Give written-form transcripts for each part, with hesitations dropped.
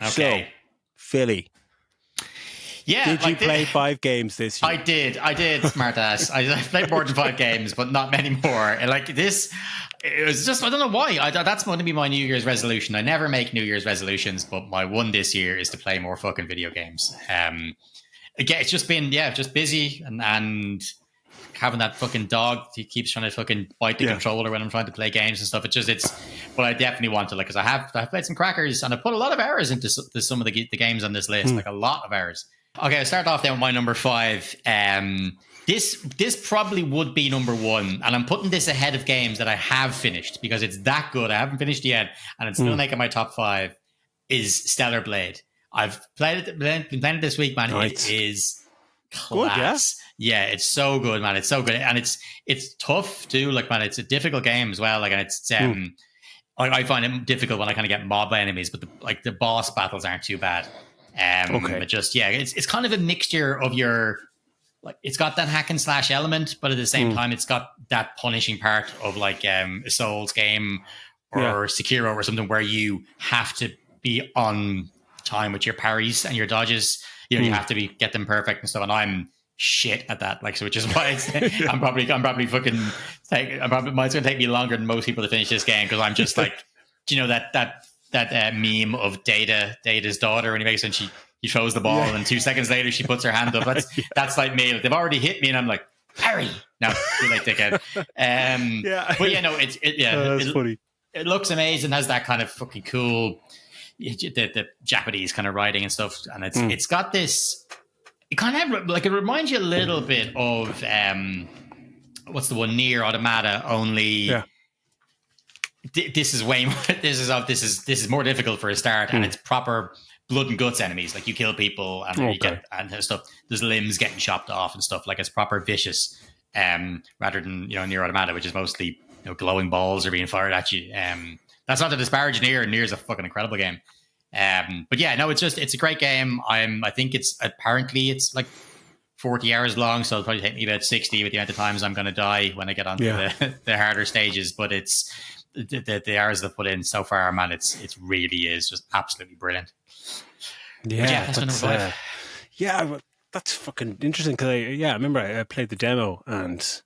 Okay. So, Philly, Yeah. did you play 5 games this year? I did, smartass. I played more than 5 games, but not many more. And like this, it was just, I don't know why. That's going to be my New Year's resolution. I never make New Year's resolutions, but my one this year is to play more fucking video games. Again, it's just been, just busy and having that fucking dog. He keeps trying to fucking bite the controller when I'm trying to play games and stuff. But I definitely want to, like, because I've played some crackers and I put a lot of hours into some of the games on this list, like a lot of hours. Okay, I'll start off then with my number 5. This probably would be number 1, and I'm putting this ahead of games that I have finished because it's that good. I haven't finished yet, and it's still making my top 5. Is Stellar Blade. I've been playing it this week, man. Nice. It is class. Good, yeah, it's so good, man. It's so good, and it's tough too. Like, man, it's a difficult game as well. Like, and it's I find it difficult when I kind of get mobbed by enemies, but the boss battles aren't too bad. But just it's kind of a mixture of your, like, it's got that hack and slash element, but at the same time it's got that punishing part of like a Souls game or Sekiro or something where you have to be on time with your parries and your dodges. You know, you have to get them perfect and stuff. And I'm shit at that, like, so which is why I'm probably fucking it's gonna take me longer than most people to finish this game because I'm just like, you know, that meme of Data's daughter when he makes, and he throws the ball and 2 seconds later she puts her hand up. That's like me. Like, they've already hit me and I'm like, parry. No, too late, dickhead. But yeah, no, it's funny. It looks amazing. Has that kind of fucking cool the Japanese kind of writing and stuff, and it's got this. It kind of like, it reminds you a little bit of what's the one, Nier Automata, only. Yeah. This is way more. This is more difficult for a start, and it's proper blood and guts enemies. Like, you kill people and you get and stuff. There's limbs getting chopped off and stuff. Like, it's proper vicious, rather than, you know, Nier Automata, which is mostly, you know, glowing balls are being fired at you. That's not to disparage Nier. Nier's a fucking incredible game. But yeah, no, it's a great game. I think it's like 40 hours long, so it'll probably take me about 60 with the amount of times I'm going to die when I get onto the harder stages. But it's the hours they've put in so far, man. It really is just absolutely brilliant. Yeah, that's number 5. That's fucking interesting because I remember I played the demo and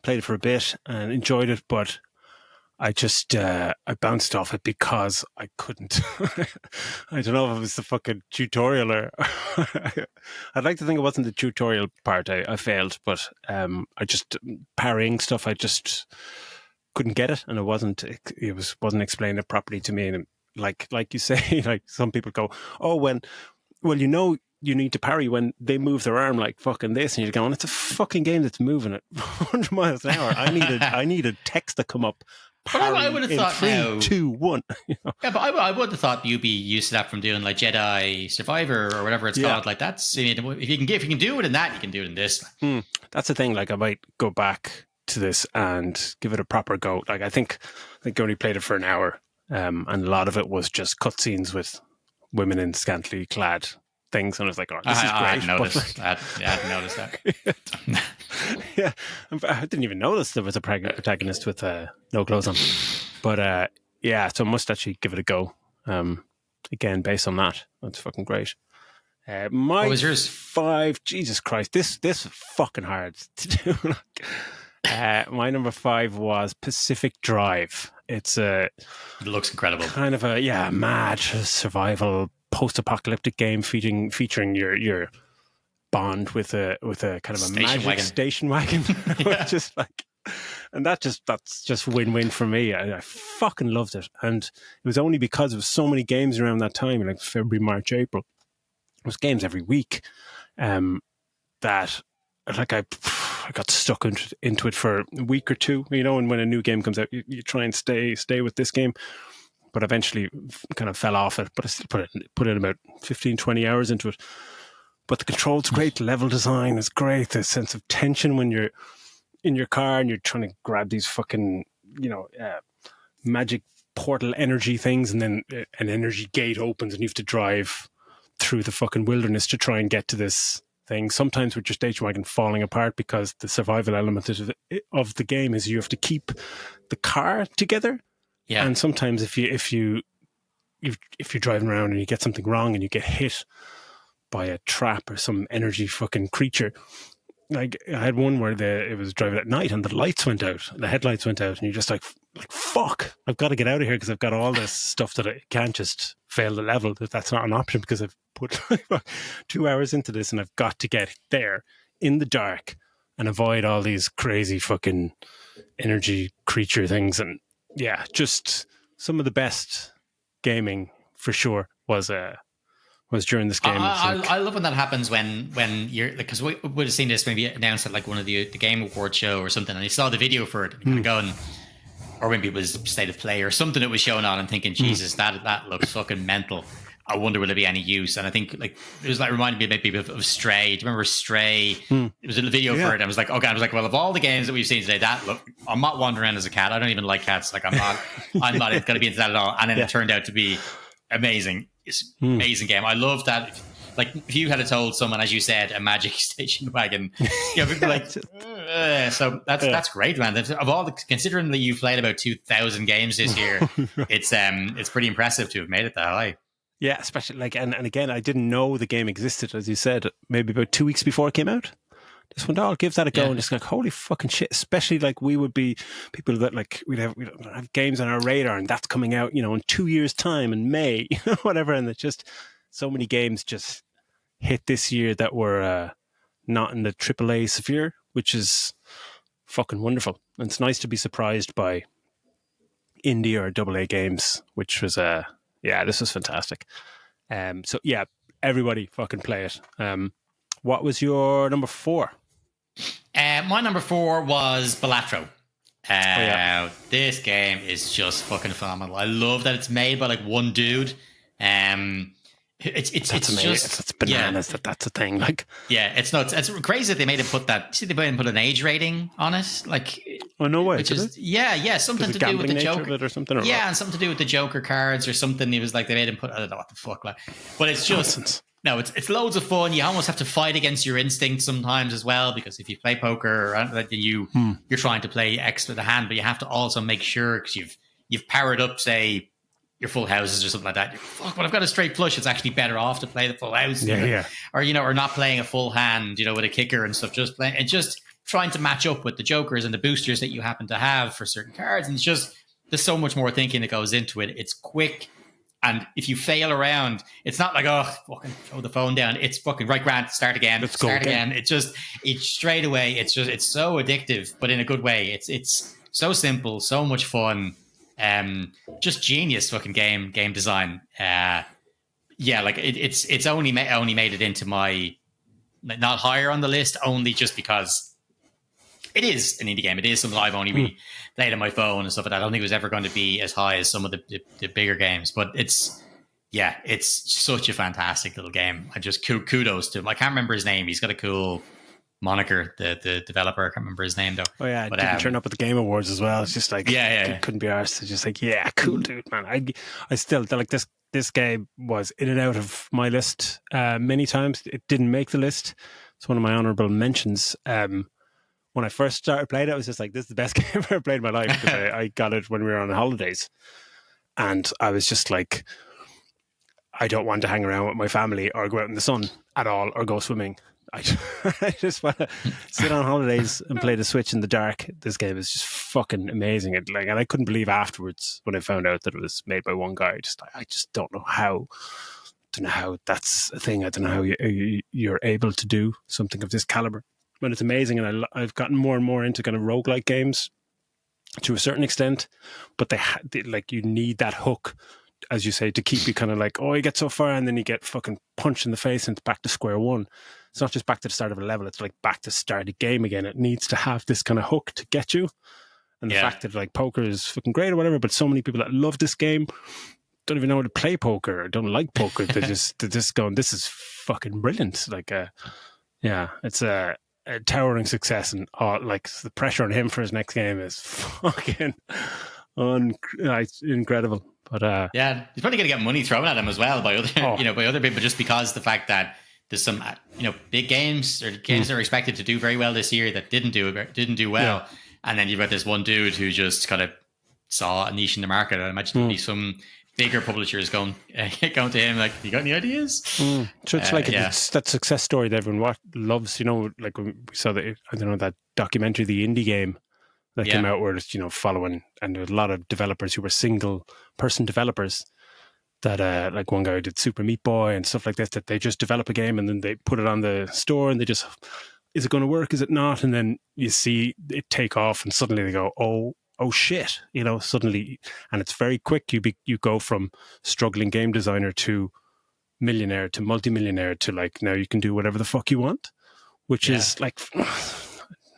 played it for a bit and enjoyed it, but I just I bounced off it because I couldn't. I don't know if it was the fucking tutorial or I'd like to think it wasn't the tutorial part. I failed, but I just parrying stuff. I just couldn't get it, and it wasn't explained it properly to me. And like you say, like, some people go, you know, you need to parry when they move their arm like fucking this, and you're going, it's a fucking game that's moving at 100 miles an hour. I needed text to come up. I would have thought 3, 2, 1. You know? Yeah, but I would have thought you'd be used to that from doing like Jedi Survivor or whatever it's called. Like, that's, if you can do it in that, you can do it in this. That's the thing. Like, I might go back to this and give it a proper go. Like, I think I only played it for an hour, and a lot of it was just cutscenes with women in scantily clad things, and I was like, oh, this is great. I hadn't noticed. I hadn't noticed that. Yeah, I didn't even notice there was a protagonist with no clothes on. But so I must actually give it a go. Again, based on that, that's fucking great. What was yours? 5. Jesus Christ, this is fucking hard to do. My number 5 was Pacific Drive. It looks incredible. Kind of a mad survival post-apocalyptic game featuring your bond with a kind of a magic station wagon. Just like, and that's just win-win for me. I fucking loved it, and it was only because there was so many games around that time, like February, March, April. There was games every week, that, like, I got stuck into it for a week or two, you know. And when a new game comes out, you try and stay with this game. But eventually kind of fell off it. But I still put in about 15, 20 hours into it. But the control's great, the level design is great, the sense of tension when you're in your car and you're trying to grab these fucking, you know, magic portal energy things, and then an energy gate opens and you have to drive through the fucking wilderness to try and get to this thing. Sometimes with your station wagon falling apart because the survival element of the game is you have to keep the car together. Yeah. And sometimes if you if you're driving around and you get something wrong and you get hit by a trap or some energy fucking creature. Like I had one where it was driving at night and the lights went out, the headlights went out, and you're just like fuck, I've got to get out of here because I've got all this stuff that I can't just fail the level. That's not an option because I've put 2 hours into this and I've got to get there in the dark and avoid all these crazy fucking energy creature things. And yeah, just some of the best gaming for sure was during this game. I love when that happens when you're, because we would have seen this maybe announced at like one of the Game Award show or something, and you saw the video for it and kind of going, or maybe it was State of Play or something that was shown on, and thinking, Jesus, that looks fucking mental. I wonder will there be any use? And I think like it was like reminding me maybe of Stray. Do you remember Stray? It was a video for it. And I was like, okay, I was like, well, of all the games that we've seen today, I'm not wandering around as a cat. I don't even like cats. Like I'm not going to be into that at all. And then it turned out to be amazing. It's an amazing game. I love that. Like if you had told someone, as you said, a magic station wagon, you know, like, so that's great, man. Of all considering that you've played about 2,000 games this year, it's pretty impressive to have made it that high. Yeah, especially like, and again, I didn't know the game existed, as you said, maybe about 2 weeks before it came out. Just went, I'll give that a go, and just like, holy fucking shit. Especially like we would be people that like we'd have games on our radar, and that's coming out, you know, in 2 years' time in May, whatever. And it's just so many games just hit this year that were not in the AAA sphere, which is fucking wonderful. And it's nice to be surprised by indie or AA games, which was yeah, this was fantastic. So yeah, everybody fucking play it. What was your number 4? My number 4 was Balatro. This game is just fucking phenomenal. I love that it's made by like one dude. It's bananas that's a thing. Like, yeah, it's nuts. It's crazy that they made him put that. See, they made him put an age rating on it. Like, oh no way, which is something to do with the Joker or something. And something to do with the Joker cards or something. He was like, they made him put. I don't know what the fuck. Like, but it's just nonsense. No, it's loads of fun. You almost have to fight against your instinct sometimes as well, because if you play poker, you're trying to play extra the hand, but you have to also make sure because you've powered up, say, your full houses or something like that. Fuck, but I've got a straight flush. It's actually better off to play the full house, or not playing a full hand, with a kicker and stuff. Just trying to match up with the jokers and the boosters that you happen to have for certain cards. And there's so much more thinking that goes into it. It's quick. And if you fail around, it's not like, oh, fucking throw the phone down. It's fucking right, Grant, start again. Let's start again. It's straight away. It's so addictive, but in a good way. It's so simple, so much fun. Just genius fucking game design. It's only made it into my not higher on the list, only just because it is an indie game. It is something I've only really played on my phone and stuff like that. I don't think it was ever going to be as high as some of the bigger games, but it's such a fantastic little game. I just kudos to him. I can't remember his name. He's got a cool moniker, the developer. I can't remember his name though. Oh yeah, but didn't turn up at the Game Awards as well. It's just like couldn't be arsed. It's just like cool dude, man. I still like this game was in and out of my list many times. It didn't make the list. It's one of my honorable mentions. When I first started playing it, I was just like, this is the best game I've ever played in my life, because I got it when we were on holidays, and I was just like, I don't want to hang around with my family or go out in the sun at all or go swimming. I just want to sit on holidays and play the Switch in the dark. This game is just fucking amazing. And I couldn't believe afterwards when I found out that it was made by one guy. I just don't know how. I don't know how that's a thing. I don't know how you're able to do something of this caliber. But it's amazing, and I've gotten more and more into kind of roguelike games to a certain extent. But they you need that hook, as you say, to keep you kind of like, oh, you get so far and then you get fucking punched in the face and it's back to square one. It's not just back to the start of a level, it's like back to start the game again. It needs to have this kind of hook to get you. And the fact that like poker is fucking great or whatever, but so many people that love this game don't even know how to play poker or don't like poker. They're just going, this is fucking brilliant. Like, it's a towering success, and the pressure on him for his next game is fucking incredible. But he's probably going to get money thrown at him as well by other by other people, just because the fact that there's some big games or games that are expected to do very well this year that didn't do well, and then you've got this one dude who just kind of saw a niche in the market. I imagine there'll be some bigger publishers going to him like, "You got any ideas?" So it's like it's that success story that everyone loves. You know, like when we saw that documentary, the indie game that came out, where it's following, and there's a lot of developers who were single person developers. That like one guy did Super Meat Boy and stuff like this, that they just develop a game and then they put it on the store and they just, is it going to work? Is it not? And then you see it take off and suddenly they go, oh shit, suddenly, and it's very quick. You go from struggling game designer to millionaire to multimillionaire to like, now you can do whatever the fuck you want, which is like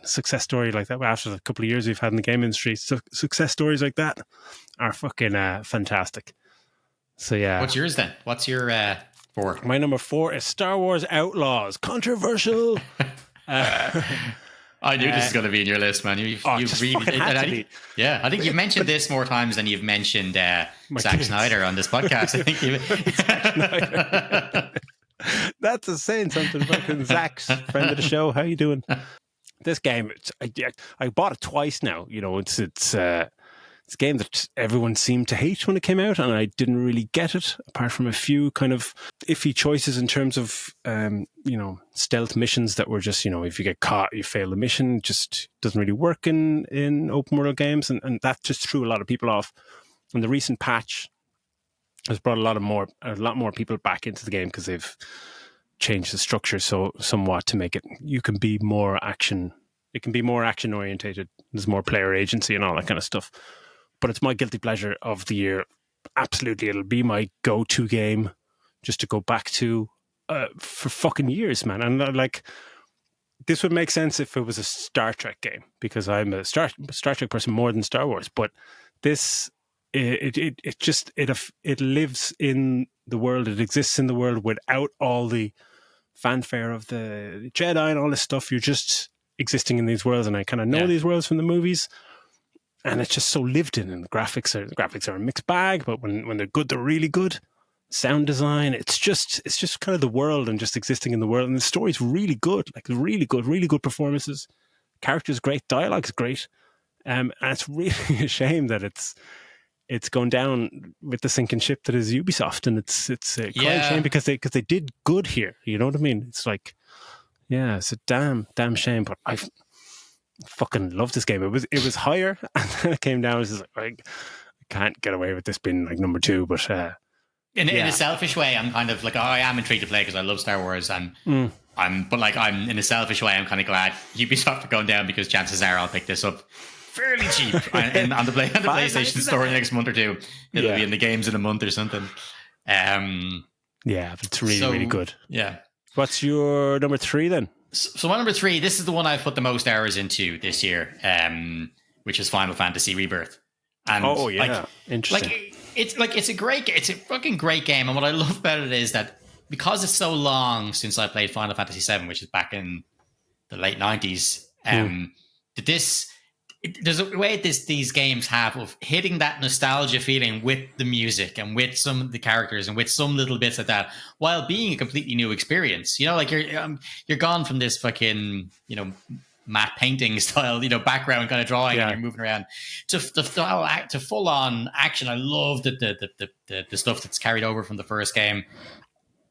success story like that. After a couple of years we've had in the game industry, success stories like that are fucking fantastic. So yeah. What's yours then? What's your 4? My number 4 is Star Wars Outlaws. Controversial. I knew this is going to be in your list, man. You've really, I think you've mentioned this more times than you've mentioned Zack Snyder on this podcast. I think that's saying something. Fucking Zack's friend of the show. How you doing? This game, I bought it twice now. It's a game that everyone seemed to hate when it came out, and I didn't really get it, apart from a few kind of iffy choices in terms of, stealth missions that were just, if you get caught, you fail the mission. It just doesn't really work in open world games, and that just threw a lot of people off. And the recent patch has brought a lot more people back into the game because they've changed the structure somewhat to make it, you can be more action. It can be more action orientated. There's more player agency and all that kind of stuff. But it's my guilty pleasure of the year. Absolutely, it'll be my go-to game just to go back to for fucking years, man. And like, this would make sense if it was a Star Trek game, because I'm a Star Trek person more than Star Wars. But this, it lives in the world. It exists in the world without all the fanfare of the Jedi and all this stuff. You're just existing in these worlds, and I kind of know these worlds from the movies. And it's just so lived in, and the graphics are a mixed bag, but when they're good, they're really good. Sound design, it's just kind of the world and just existing in the world. And the story's really good, like really good performances. Characters great, dialogue's great. And it's really a shame that it's going down with the sinking ship that is Ubisoft, and it's quite a shame because they did good here. You know what I mean? It's like, it's a damn shame, but I fucking love this game. It was higher, and then it came down. It was like, I can't get away with this being like number 2, but in a selfish way, I'm kind of like, I am intrigued to play because I love Star Wars, and I'm in a selfish way, I'm kind of glad Ubisoft are going down, because chances are I'll pick this up fairly cheap on the PlayStation Store next month or two. It'll be in the games in a month or something. But it's really good. Yeah. What's your number 3 then? So my number 3, this is the one I've put the most hours into this year, which is Final Fantasy Rebirth. And interesting. It's a fucking great game. And what I love about it is that because it's so long since I played Final Fantasy 7, which is back in the late 90s, there's a way these games have of hitting that nostalgia feeling with the music and with some of the characters and with some little bits like that, while being a completely new experience. Like you're gone from this fucking, matte painting style, background kind of drawing, and you're moving around to full on action. I love the stuff that's carried over from the first game.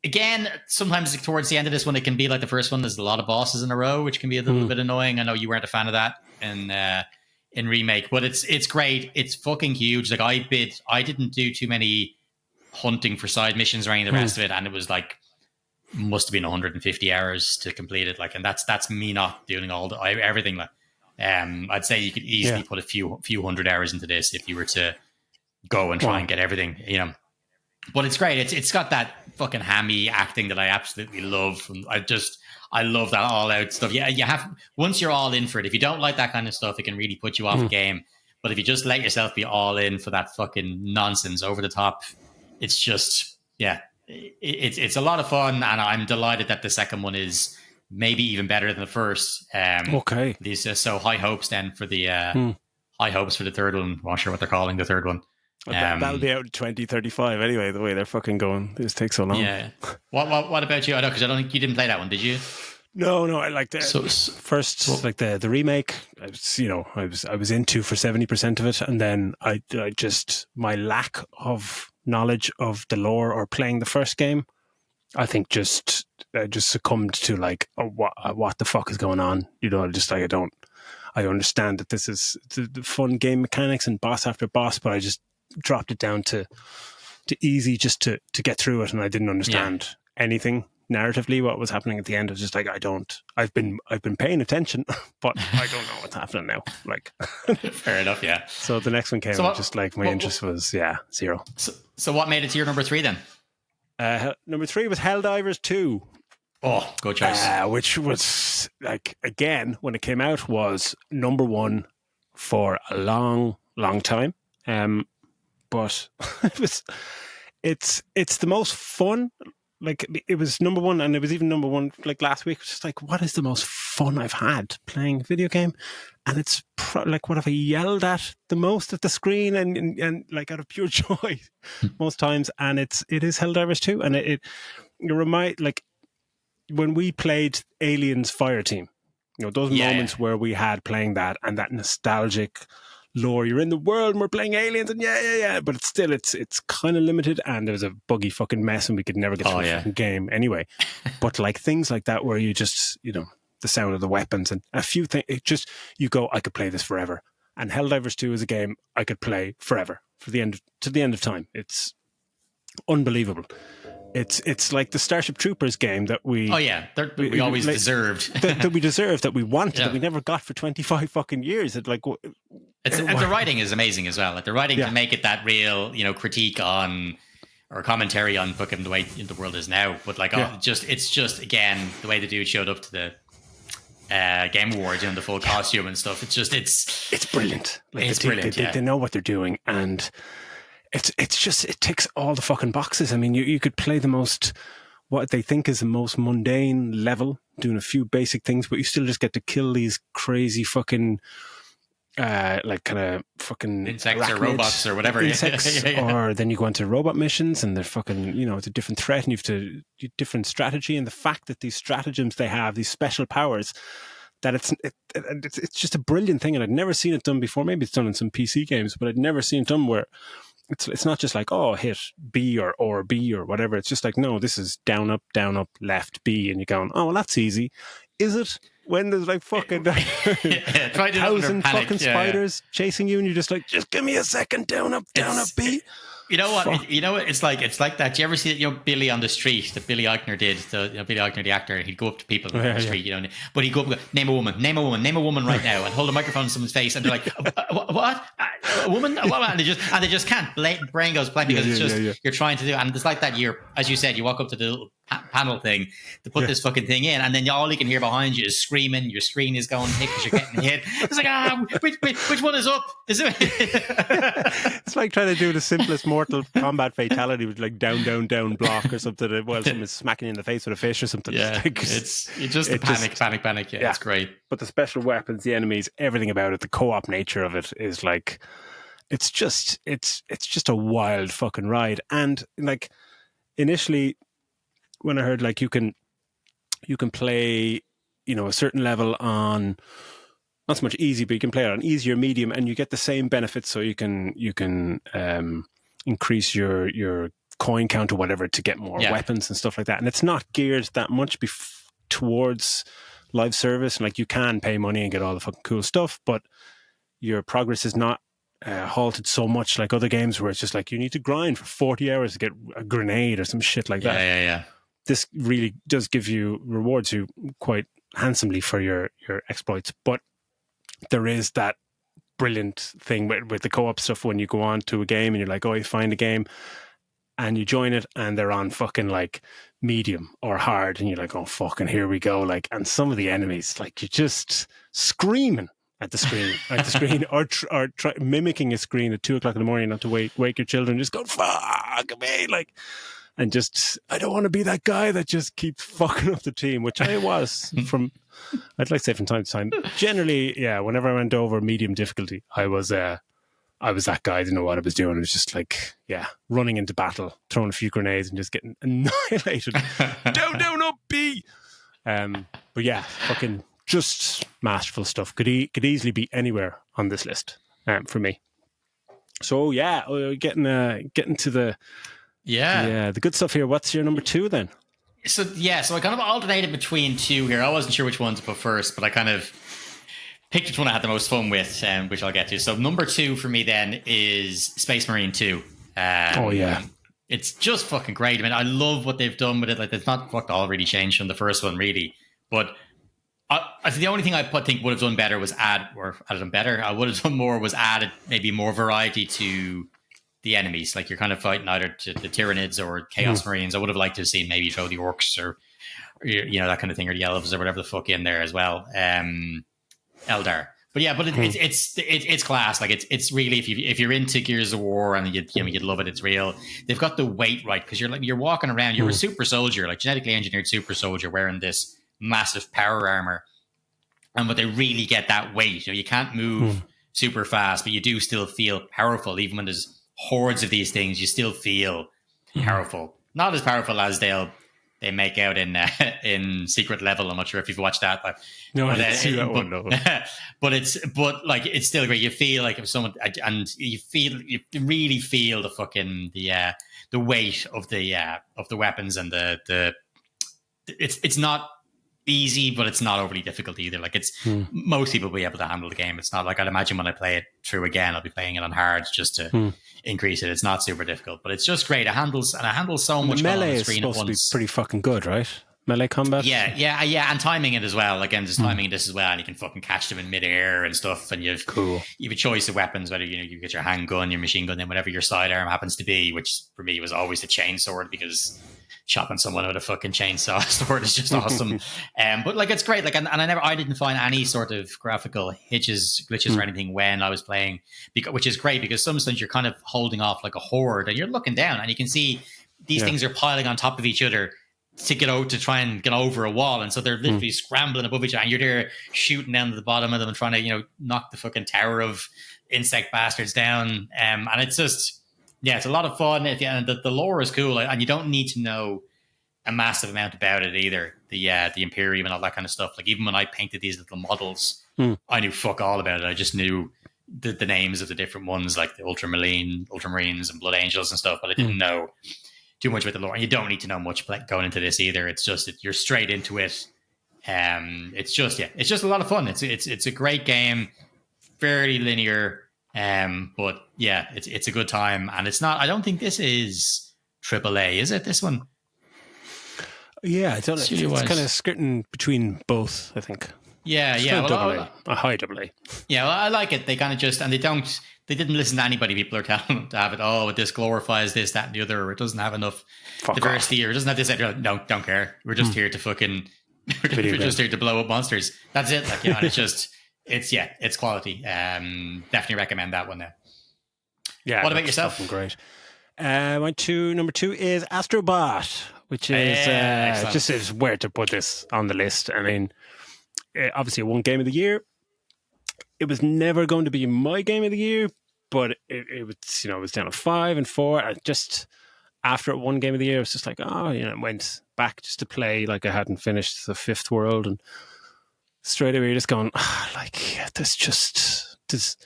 Again, sometimes towards the end of this one, it can be like the first one. There's a lot of bosses in a row, which can be a little bit annoying. I know you weren't a fan of that in Remake, but it's great. It's fucking huge. Like I didn't do too many hunting for side missions or any of the rest of it, and it was like, must have been 150 hours to complete it. Like, and that's me not doing everything. Like, I'd say you could easily put a few hundred hours into this if you were to go and try and get everything, But it's great. It's got that fucking hammy acting that I absolutely love. I love that all out stuff. Yeah, you have, once you're all in for it, if you don't like that kind of stuff, it can really put you off a game. But if you just let yourself be all in for that fucking nonsense over the top, it's just, it's a lot of fun. And I'm delighted that the second one is maybe even better than the first. These are so high hopes then for the high hopes for the third one. I'm not sure what they're calling the third one. That'll be out in 2035 anyway, the way they're fucking going. This takes so long. Yeah. What about you? I know, because I don't think you didn't play that one, did you? No, I liked it. First, like the remake, I was into for 70% of it, and then I just, my lack of knowledge of the lore or playing the first game, I think just succumbed to like, oh, what the fuck is going on? You know, just like I understand that this is the fun game mechanics and boss after boss, but I just dropped it down to easy just to get through it, and I didn't understand anything narratively what was happening at the end. I was just like, I've been paying attention, but I don't know what's happening now. Like, fair enough, yeah. So the next one came, so just like my interest was zero. So what made it to your number 3 then? Number 3 was Helldivers 2. Oh, good choice. Which was, like, again, when it came out, was number 1 for a long, long time. But it's the most fun. Like, it was number 1, and it was even number 1 like last week. It was just like, what is the most fun I've had playing a video game? And it's like, what have I yelled at the most at the screen and like out of pure joy most times? And it is Helldivers 2, and it remind, like, when we played Aliens Fireteam, you know, those moments where we had playing that and that nostalgic lore, you're in the world and we're playing aliens and but it's still it's kind of limited, and there was a buggy fucking mess and we could never get through the fucking game anyway. But like things like that where you just, you know, the sound of the weapons and a few things, it just, you go, I could play this forever. And Helldivers 2 is a game I could play forever to the end of time. It's unbelievable. It's like the Starship Troopers game that we we always deserved that we deserved, that we wanted, that we never got for 25 fucking years. It like and the writing is amazing as well. Like the writing can make it that real, you know, critique on or commentary on fucking the way the world is now. But like it's just again the way the dude showed up to the Game Awards in the full costume and stuff. It's brilliant. Like it's brilliant. They know what they're doing, and it's just, it ticks all the fucking boxes. I mean, you could play the most, what they think is the most mundane level, doing a few basic things, but you still just get to kill these crazy fucking like kind of fucking insects or robots or whatever. Insects, or then you go into robot missions and they're fucking, you know, it's a different threat and you have to do different strategy. And the fact that these stratagems they have, these special powers, that it's just a brilliant thing. And I'd never seen it done before. Maybe it's done in some PC games, but I'd never seen it done where it's not just like, oh, hit B or B or whatever. It's just like, no, this is down, up, left, B. And you're going, oh, well, that's easy. Is it? When there's like fucking 1,000 fucking spiders chasing you and you're just like, just give me a second, down, up, B. You know what? It's like that. Do you ever see that? You know, Billy on the street that Billy Eichner did. Billy Eichner, the actor, he'd go up to people on the street. You know, but he'd go up and go, name a woman right now, and hold a microphone in someone's face, and they're like, what? A woman? And they just can't. Brain goes blank because it's just you're trying to do. And it's like that. As you said, you walk up to the little panel thing to put this fucking thing in, and then all you can hear behind you is screaming. Your screen is going hit because you're getting hit. It's like, which one is up? Is it? It's like trying to do the simplest Mortal Kombat fatality with like down block or something while someone's smacking you in the face with a fish or something. Yeah, it's just panic. Yeah, it's great. But the special weapons, the enemies, everything about it, the co-op nature of it is like, it's just a wild fucking ride. And like initially, when I heard like you can play, you know, a certain level on not so much easy, but you can play it on easy or medium, and you get the same benefits. So you can increase your coin count or whatever to get more weapons and stuff like that. And it's not geared that much towards live service. And like you can pay money and get all the fucking cool stuff, but your progress is not halted so much like other games where it's just like you need to grind for 40 hours to get a grenade or some shit like that. Yeah. This really does rewards you quite handsomely for your exploits. But there is that brilliant thing with the co-op stuff when you go on to a game and you're like, oh, you find a game and you join it and they're on fucking like medium or hard and you're like, oh, fucking here we go. Like, and some of the enemies, like you're just screaming at the screen, or mimicking a screen at 2:00 in the morning not to wake your children, just go, fuck me, like. And just, I don't want to be that guy that just keeps fucking up the team, which I was I'd like to say from time to time. Generally, yeah, whenever I went over medium difficulty, I was that guy. I didn't know what I was doing. It was just like, running into battle, throwing a few grenades and just getting annihilated. down, up, B. But yeah, fucking just masterful stuff. Could easily be anywhere on this list for me. So yeah, getting to the good stuff here. What's your number 2 then? So I kind of alternated between 2 here. I wasn't sure which one to put first, but I kind of picked which one I had the most fun with, which I'll get to. So number 2 for me then is Space Marine 2. It's just fucking great. I mean, I love what they've done with it. Like, it's not fucked all really changed from the first one, really. But I think the only thing I think would have done better was add maybe more variety to the enemies. Like, you're kind of fighting either to the Tyranids or Chaos Marines. I would have liked to have seen maybe throw the Orcs or that kind of thing, or the Elves or whatever the fuck in there as well. Eldar. But it's class. Like, it's really, if you're into Gears of War and you'd love it, it's real. They've got the weight right, because you're walking around, you're a super soldier, like genetically engineered super soldier, wearing this massive power armor, but they really get that weight. You can't move super fast, but you do still feel powerful. Even when there's hordes of these things, you still feel powerful. Not as powerful as they make out in Secret Level. I'm not sure if you've watched that, but no, I didn't see that one. No. but it's still great. You feel like if someone, and you really feel the fucking the weight of the weapons, and it's not easy, but it's not overly difficult either. Like, it's most people will be able to handle the game. It's not like, I'd imagine when I play it through again, I'll be playing it on hard just to increase it. It's not super difficult, but it's just great. It handles so much melee on the screen is supposed to be pretty fucking good, right? Melee combat. Yeah, and timing it as well. Again, there's timing in this as well, and you can fucking catch them in midair and stuff. And you've a choice of weapons, whether you get your handgun, your machine gun, then whatever your sidearm happens to be. Which for me was always the chainsaw, because chopping someone with a fucking chainsaw sword is just awesome. But like, it's great. Like, and I didn't find any sort of graphical glitches or anything when I was playing, which is great, because sometimes you're kind of holding off like a horde, and you're looking down and you can see these things are piling on top of each other to try and get over a wall, and so they're literally scrambling above each other, and you're there shooting down to the bottom of them and trying to knock the fucking tower of insect bastards down. And it's just, it's a lot of fun. And the lore is cool, and you don't need to know a massive amount about it either. The Imperium and all that kind of stuff. Like, even when I painted these little models, I knew fuck all about it. I just knew the names of the different ones, like the Ultramarines and Blood Angels and stuff, but I didn't know too much about the lore. And you don't need to know much going into this either. It's just that you're straight into it. It's just a lot of fun. It's a great game, fairly linear. But yeah, it's a good time, and it's not. I don't think this is AAA, is it? This one? Yeah, I don't know. It's kind of skirting between both, I think. Yeah. A high AA. Yeah, well, I like it. They kind of just, and they didn't listen to anybody. People are telling them to have it. Oh, this glorifies this, that, and the other. Or it doesn't have enough diversity, or it doesn't have this. No, don't care. We're just here to fucking. We're just here to blow up monsters. That's it. Like, and it's just. It's quality. Definitely recommend that one now. Yeah. What about yourself? Great. My number 2 is Astro Bot, which is just is where to put this on the list. I mean, obviously it won Game of the Year. It was never going to be my Game of the Year, but it was, it was down to 5 and 4. And just after it won Game of the Year, it was just like, it went back just to play like I hadn't finished the 5th World, and straight away you're just going, does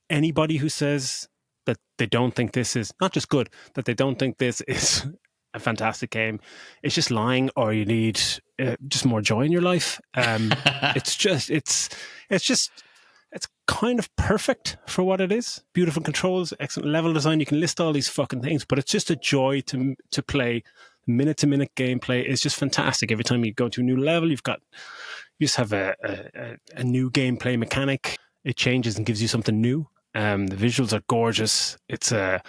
anybody who says that they don't think this is not just good, that they don't think this is a fantastic game, it's just lying, or you need just more joy in your life. It's kind of perfect for what it is. Beautiful controls, excellent level design. You can list all these fucking things, but it's just a joy to play. Minute to minute gameplay is just fantastic. Every time you go to a new level, you just have a new gameplay mechanic. It changes and gives you something new. The visuals are gorgeous. It's a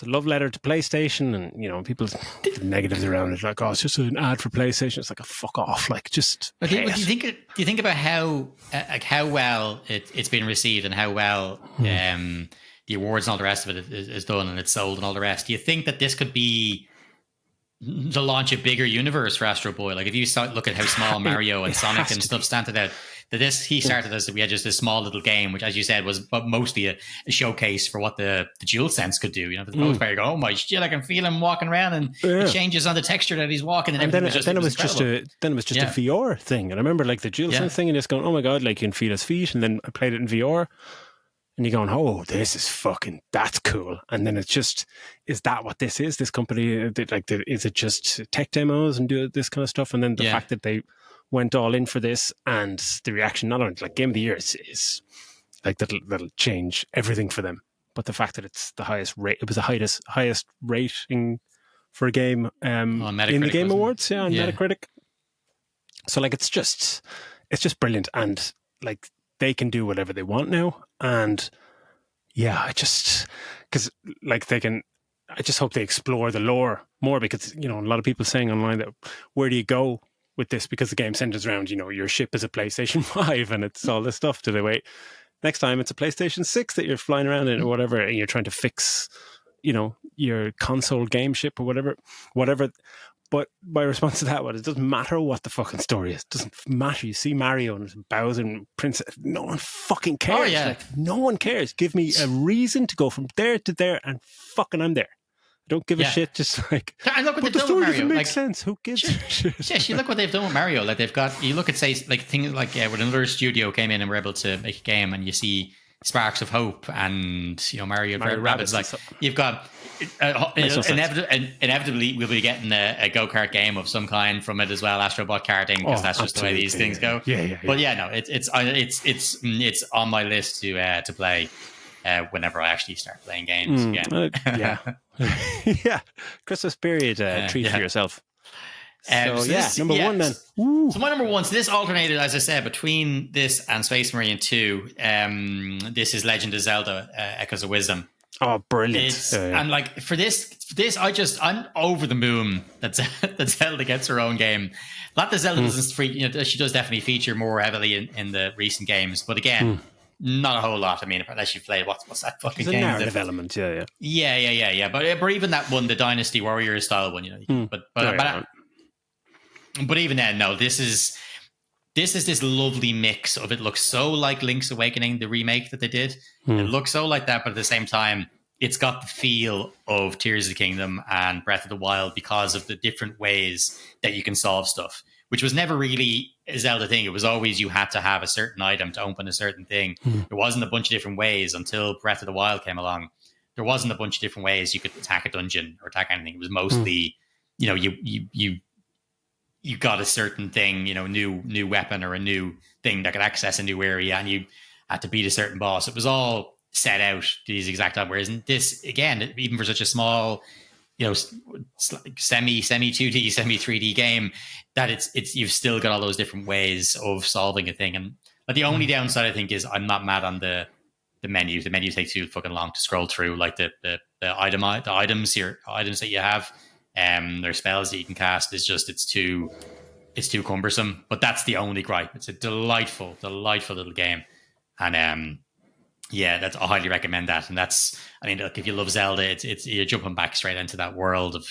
love letter to PlayStation, and people give negatives around it, like, it's just an ad for PlayStation. It's like, fuck off. Like, just. Do you think about how well it's been received, and how well the awards and all the rest of it is done, and it's sold and all the rest? Do you think that this could be to launch a bigger universe for Astro Boy? Like, if you look at how small Mario and Sonic and stuff started out, he started as we had just this small little game, which, as you said, was mostly a showcase for what the DualSense could do. For the most part, you go, oh my shit, I can feel him walking around, and it changes on the texture that he's walking, and then it was just a VR thing. And I remember like the DualSense thing, and just going, oh my god, like you can feel his feet. And then I played it in VR. and you're going, oh, that's cool. And then it's just, is that what this is? This company, is it just tech demos and do this kind of stuff? And then the fact that they went all in for this, and the reaction, not only like Game of the Year is like that'll change everything for them. But the fact that it's the highest rate, it was the highest rating for a game in the Game Awards, on Metacritic. So like it's just brilliant, and like they can do whatever they want now, and I just hope they explore the lore more, because a lot of people saying online that where do you go with this, because the game centers around your ship is a PlayStation 5 and it's all this stuff. Do they wait next time it's a PlayStation 6 that you're flying around in or whatever, and you're trying to fix your console game ship or whatever. But my response to that was, it doesn't matter what the fucking story is. It doesn't matter. You see Mario and Bowser and Princess. No one fucking cares. Oh, yeah. Like, no one cares. Give me a reason to go from there to there, and fucking I'm there. I don't give a shit. Just like, and look what but the story Mario doesn't make sense. Who gives a shit? Yeah, look what they've done with Mario. Like they've got, you look at say like things like when another studio came in and were able to make a game, and you see Sparks of Hope and Mario Rabbids. Like you've got inevitably we'll be getting a go-kart game of some kind from it as well, Astro Bot karting, because that's just the way these things go. Yeah. But it's on my list to play whenever I actually start playing games again. Yeah, Christmas period treat for yourself. Number one then. Woo. So my number one, so this alternated, as I said, between this and Space Marine 2. This is Legend of Zelda, Echoes of Wisdom. Oh, brilliant. And like for this, I'm over the moon that Zelda gets her own game. Not that Zelda doesn't she does definitely feature more heavily in the recent games, but again, not a whole lot. I mean, unless you've played what's that fucking game? It's a narrative element, yeah. But even that one, the Dynasty Warriors style one, But even then, no. This is this lovely mix of, it looks so like Link's Awakening, the remake that they did. It looks so like that, but at the same time, it's got the feel of Tears of the Kingdom and Breath of the Wild because of the different ways that you can solve stuff, which was never really a Zelda thing. It was always you had to have a certain item to open a certain thing. There wasn't a bunch of different ways until Breath of the Wild came along. There wasn't a bunch of different ways you could attack a dungeon or attack anything. It was mostly, you got a certain thing, new weapon or a new thing that could access a new area, and you had to beat a certain boss. It was all set out to these exact time. Whereas in this, again, even for such a small, semi 2D, semi 3D game, that it's you've still got all those different ways of solving a thing. And but the only downside, I think, is I'm not mad on the menu. The menu takes too fucking long to scroll through. Like the items that you have. Their spells that you can cast it's too cumbersome. But that's the only gripe. It's a delightful little game, and I highly recommend that. And that's, I mean, look, if you love Zelda, it's you're jumping back straight into that world of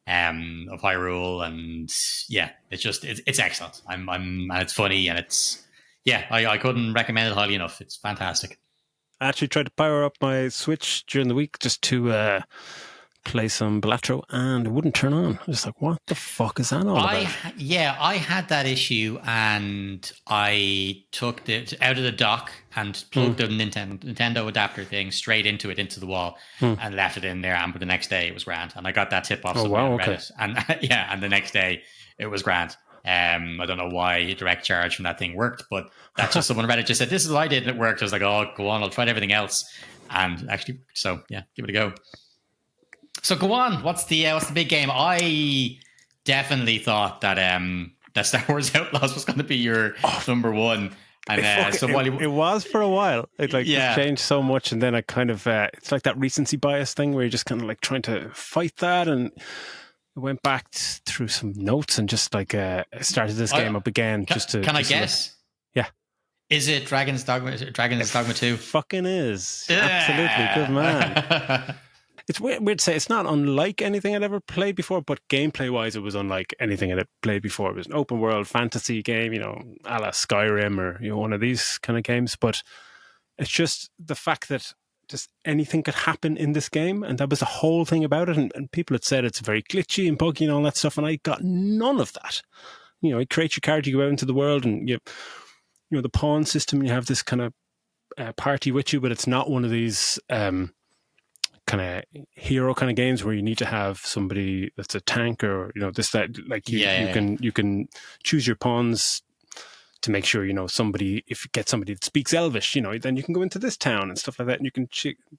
Hyrule, and it's excellent. And it's funny, and I couldn't recommend it highly enough. It's fantastic. I actually tried to power up my Switch during the week just to play some Balatro, and it wouldn't turn on. I was like, what the fuck is that all about? I had that issue, and I took it out of the dock and plugged the Nintendo adapter thing straight into the wall and left it in there, and the next day it was grand. And I got that tip off Reddit, and and the next day it was grand. I don't know why direct charge from that thing worked, but that's just someone on Reddit just said, this is what I did, and it worked. I was like, oh, go on, I'll try everything else. And actually, so yeah, give it a go. So go on. What's the big game? I definitely thought that Star Wars Outlaws was going to be your number one. And it was for a while. It changed so much, and then I kind of it's like that recency bias thing where you're just kind of like trying to fight that, and I went back through some notes and just like started this game up again. Can I guess? Yeah. Is it Dragon's Dogma 2? Fucking is. Absolutely. Good man. It's weird to say. It's not unlike anything I'd ever played before, but gameplay-wise, it was unlike anything I'd played before. It was an open-world fantasy game, a la Skyrim or one of these kind of games. But it's just the fact that just anything could happen in this game, and that was the whole thing about it. And people had said it's very glitchy and buggy and all that stuff, and I got none of that. You create your character, you go out into the world, and the pawn system, and you have this kind of party with you, but it's not one of these kind of hero kind of games where you need to have somebody that's a tank or this that. Like you can choose your pawns to make sure somebody. If you get somebody that speaks Elvish, then you can go into this town and stuff like that, and you can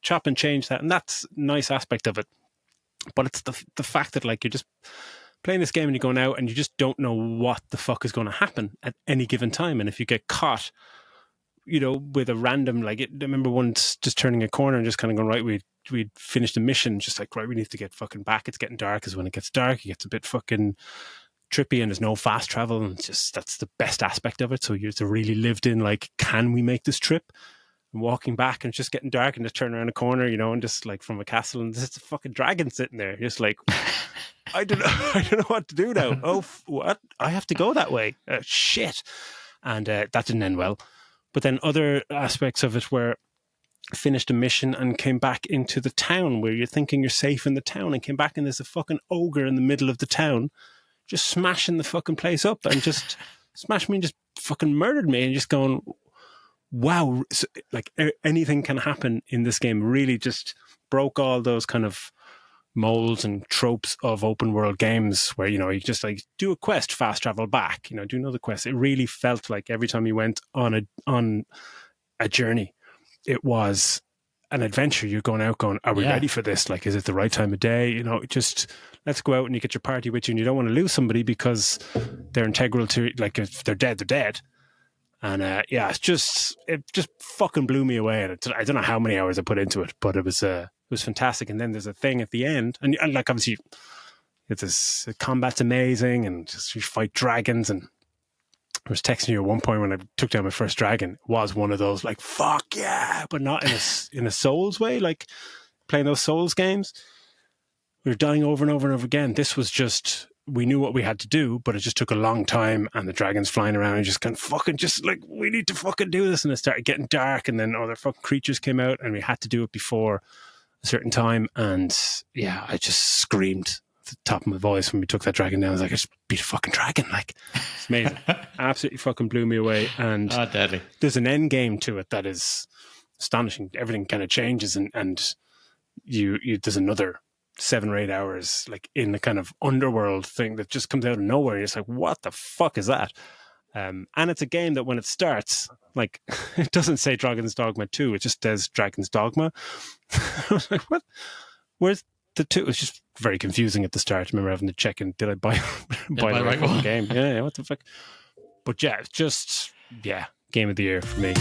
chop and change that, and that's a nice aspect of it. But it's the fact that like you're just playing this game and you're going out and you just don't know what the fuck is going to happen at any given time, and if you get caught with a random, I remember once just turning a corner and just kind of going, right, we'd finished the mission, just like, right, we need to get fucking back. It's getting dark, because when it gets dark, it gets a bit fucking trippy and there's no fast travel, and just that's the best aspect of it. So it's a really lived in, like, can we make this trip? And walking back and it's just getting dark and just turn around a corner, and just like from a castle and there's a fucking dragon sitting there. Just like, I don't know what to do now. Oh, what? I have to go that way. Shit. And that didn't end well. But then other aspects of it where I finished a mission and came back into the town where you're thinking you're safe in the town, and came back and there's a fucking ogre in the middle of the town just smashing the fucking place up and just smashed me and just fucking murdered me, and just going, wow, like anything can happen in this game. Really just broke all those kind of molds and tropes of open world games where, you just like do a quest, fast travel back, do another quest. It really felt like every time you went on a journey, it was an adventure. You're going out going, are we ready for this? Like, is it the right time of day? Just let's go out, and you get your party with you, and you don't want to lose somebody because they're integral to, like, if they're dead, they're dead. And it just fucking blew me away. And I don't know how many hours I put into it, but it was fantastic. And then there's a thing at the end, and like, obviously it's combat's amazing, and just you fight dragons. And I was texting you at one point when I took down my first dragon. It was one of those like, fuck yeah, but not in a Souls way, like playing those Souls games. We were dying over and over and over again. This was just, we knew what we had to do, but it just took a long time, and the dragons flying around, and just kind of fucking just like, we need to fucking do this. And it started getting dark, and then other fucking creatures came out, and we had to do it before a certain time. And yeah, I just screamed at the top of my voice when we took that dragon down. I was like, I just beat a fucking dragon. Like, it's amazing. Absolutely fucking blew me away. And deadly. There's an end game to it that is astonishing. Everything kind of changes, and you there's another 7 or 8 hours like in the kind of underworld thing that just comes out of nowhere. You're just like, what the fuck is that? And it's a game that when it starts, like, it doesn't say Dragon's Dogma 2, it just says Dragon's Dogma. I was like, what? Where's the 2? It was just very confusing at the start. I remember having to check in, did I buy the right one game? Yeah, what the fuck? But yeah, it's just, game of the year for me.